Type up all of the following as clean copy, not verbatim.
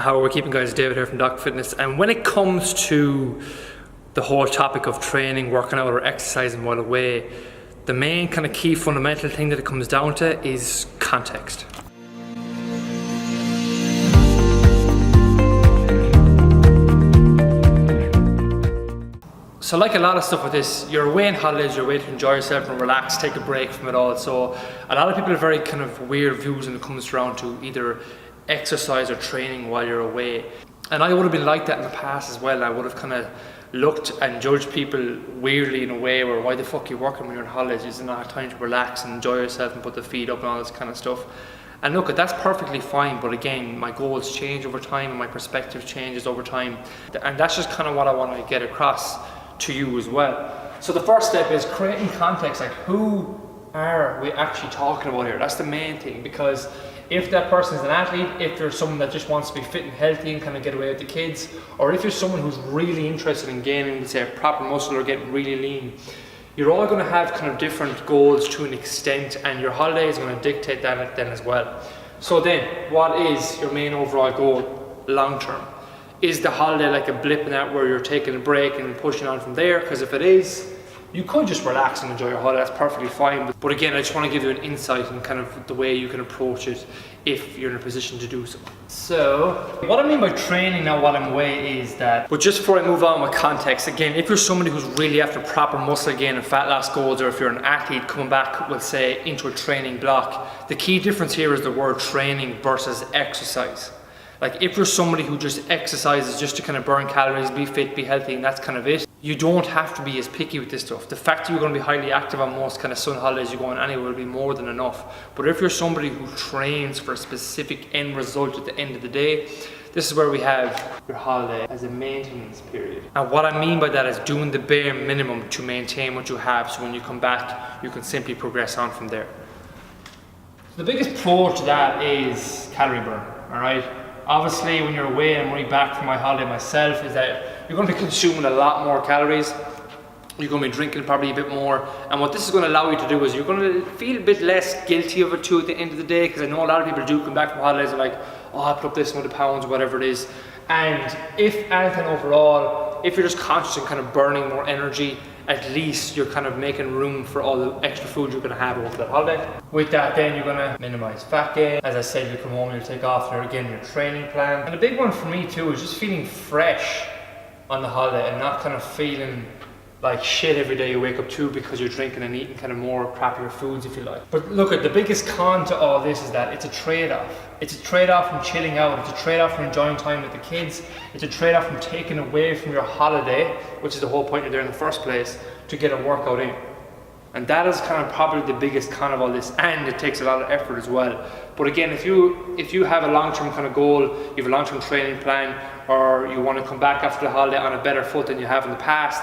How are we keeping, guys? David here from Doc Fitness. And when it comes to the whole topic of training, working out or exercising while away, the main kind of key fundamental thing that it comes down to is context. So like a lot of stuff with this, you're away on holidays, you're away to enjoy yourself and relax, take a break from it all. So a lot of people have very kind of weird views when it comes around to either exercise or training while you're away. And I would have been like that in the past as well. I would have kind of looked and judged people weirdly in a way where, why the fuck are you working when you're on holidays? Is it not time to relax and enjoy yourself and put the feet up and all this kind of stuff? And look, that's perfectly fine, but again, my goals change over time and my perspective changes over time. And that's just kind of what I want to get across to you as well. So the first step is creating context, like who are we actually talking about here? That's the main thing, because if that person is an athlete, if there's someone that just wants to be fit and healthy and kind of get away with the kids, or if you're someone who's really interested in gaining, say, proper muscle or getting really lean, you're all going to have kind of different goals to an extent, and your holiday is going to dictate that then as well. So then, what is your main overall goal long term? Is the holiday like a blip in that where you're taking a break and pushing on from there? Because if it is, you could just relax and enjoy your holiday, that's perfectly fine. But again, I just want to give you an insight in kind of the way you can approach it if you're in a position to do so. So, what I mean by training now while I'm away is that, but just before I move on with context, again, if you're somebody who's really after proper muscle gain and fat loss goals, or if you're an athlete coming back, let's say, into a training block, the key difference here is the word training versus exercise. Like if you're somebody who just exercises just to kind of burn calories, be fit, be healthy, and that's kind of it, you don't have to be as picky with this stuff. The fact that you're going to be highly active on most kind of sun holidays you're going anywhere will be more than enough. But if you're somebody who trains for a specific end result at the end of the day, this is where we have your holiday as a maintenance period. And what I mean by that is doing the bare minimum to maintain what you have, so when you come back, you can simply progress on from there. The biggest pro to that is calorie burn, all right? Obviously, when you're away, I'm really back from my holiday myself, is that you're going to be consuming a lot more calories. You're going to be drinking probably a bit more. And what this is going to allow you to do is you're going to feel a bit less guilty of it too at the end of the day, because I know a lot of people do come back from holidays and like, oh, I put up this amount of pounds, whatever it is. And if anything overall, if you're just conscious and kind of burning more energy, at least you're kind of making room for all the extra food you're going to have over that holiday. With that, then you're going to minimize fat gain. As I said, you come home, you'll take off there again your training plan. And a big one for me too is just feeling fresh on the holiday and not kind of feeling like shit every day you wake up to because you're drinking and eating kind of more crappier foods, if you like. But look, at the biggest con to all this is that it's a trade-off. It's a trade-off from chilling out. It's a trade-off from enjoying time with the kids. It's a trade-off from taking away from your holiday, which is the whole point you're there in the first place, to get a workout in. And that is kind of probably the biggest con of all this, and it takes a lot of effort as well. But again, if you have a long-term kind of goal, you have a long-term training plan, or you want to come back after the holiday on a better foot than you have in the past,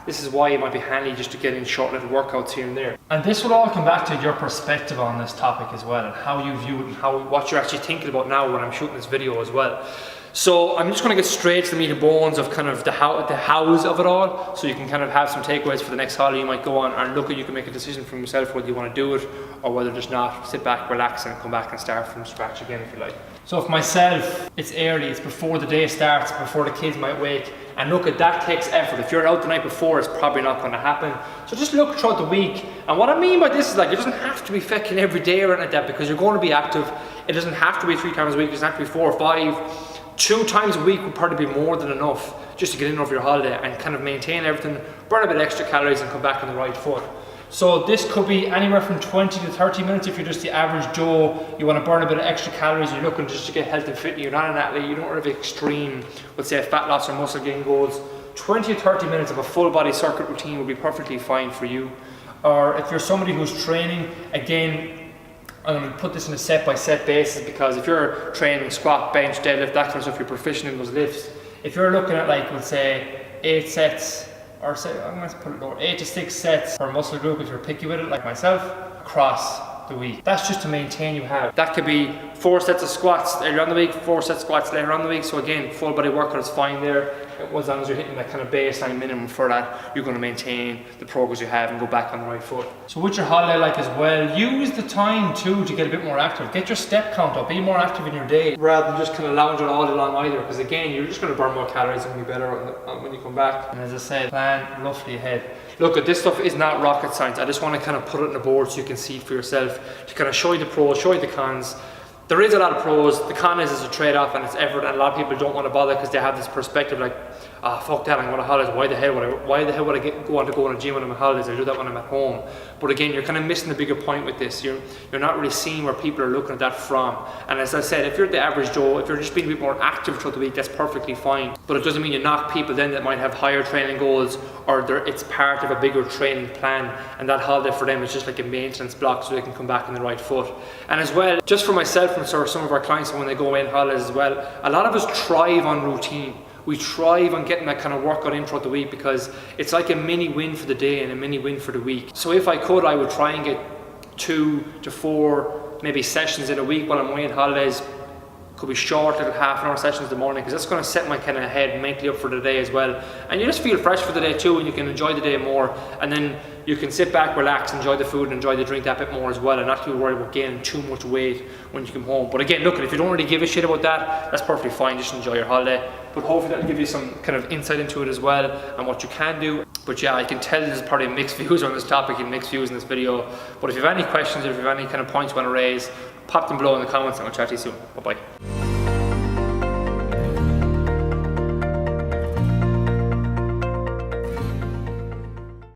this is why it might be handy just to get in short little workouts here and there. And this will all come back to your perspective on this topic as well, and how you view it and what you're actually thinking about now when I'm shooting this video as well. So I'm just going to get straight to the meat and bones of kind of the hows of it all, so you can kind of have some takeaways for the next holiday you might go on, and look at, you can make a decision for yourself whether you want to do it or whether just not, sit back, relax, and come back and start from scratch again if you like. So for myself, it's early, it's before the day starts, before the kids might wake, and look, at that takes effort. If you're out the night before, it's probably not going to happen. So just look throughout the week, and what I mean by this is like, it doesn't have to be fucking every day or anything like that, because you're going to be active. It doesn't have to be 3 times a week, it doesn't have to be 4 or 5. 2 times a week would probably be more than enough just to get in over your holiday and kind of maintain everything, burn a bit extra calories and come back on the right foot. So this could be anywhere from 20 to 30 minutes if you're just the average Joe, you want to burn a bit of extra calories, you're looking just to get healthy and fit, you're not an athlete, you don't have extreme, let's say, fat loss or muscle gain goals. 20 to 30 minutes of a full body circuit routine would be perfectly fine for you. Or if you're somebody who's training, again, I'm going to put this on a set-by-set basis, because if you're training squat, bench, deadlift, that kind of stuff, you're proficient in those lifts. If you're looking at, like, let's say 8 sets, or say, I'm going to put it lower, 8 to 6 sets per muscle group if you're picky with it, like myself, across the week. That's just to maintain you have. That could be 4 sets of squats earlier on the week, 4 sets of squats later on the week. So again, full body workout is fine there. As long as you're hitting that kind of baseline minimum for that, you're going to maintain the progress you have and go back on the right foot. So with your holiday like as well, use the time too to get a bit more active. Get your step count up, be more active in your day rather than just kind of lounging all day long either, because again, you're just going to burn more calories and be better when you come back. And as I said, plan roughly ahead. Look, this stuff is not rocket science. I just want to kind of put it on the board so you can see for yourself, to kind of show you the pros, show you the cons. There is a lot of pros. The con is a trade-off and it's effort, and a lot of people don't want to bother because they have this perspective like, fuck that, I'm going on holidays, why the hell would I go on to go on a gym when I'm on holidays? I do that when I'm at home. But again, you're kind of missing the bigger point with this. You're not really seeing where people are looking at that from. And as I said, if you're the average Joe, if you're just being a bit more active throughout the week, that's perfectly fine. But it doesn't mean you knock people then that might have higher training goals, or it's part of a bigger training plan, and that holiday for them is just like a maintenance block so they can come back on the right foot. And as well, just for myself and sort of some of our clients when they go away on holidays as well, a lot of us thrive on routine. We thrive on getting that kind of workout in throughout the week because it's like a mini win for the day and a mini win for the week. So if I could, I would try and get 2 to 4 maybe sessions in a week while I'm away on holidays. Could be short little half-an-hour sessions in the morning, because that's going to set my kind of head mentally up for the day as well. And you just feel fresh for the day too, and you can enjoy the day more. And then you can sit back, relax, enjoy the food and enjoy the drink that bit more as well, and not to be worried about gaining too much weight when you come home. But again, look, if you don't really give a shit about that, that's perfectly fine. Just enjoy your holiday. But hopefully that'll give you some kind of insight into it as well and what you can do. But yeah, I can tell there's probably mixed views on this topic and mixed views in this video. But if you have any questions or if you have any kind of points you want to raise, pop them below in the comments and I'll chat to you soon. Bye bye.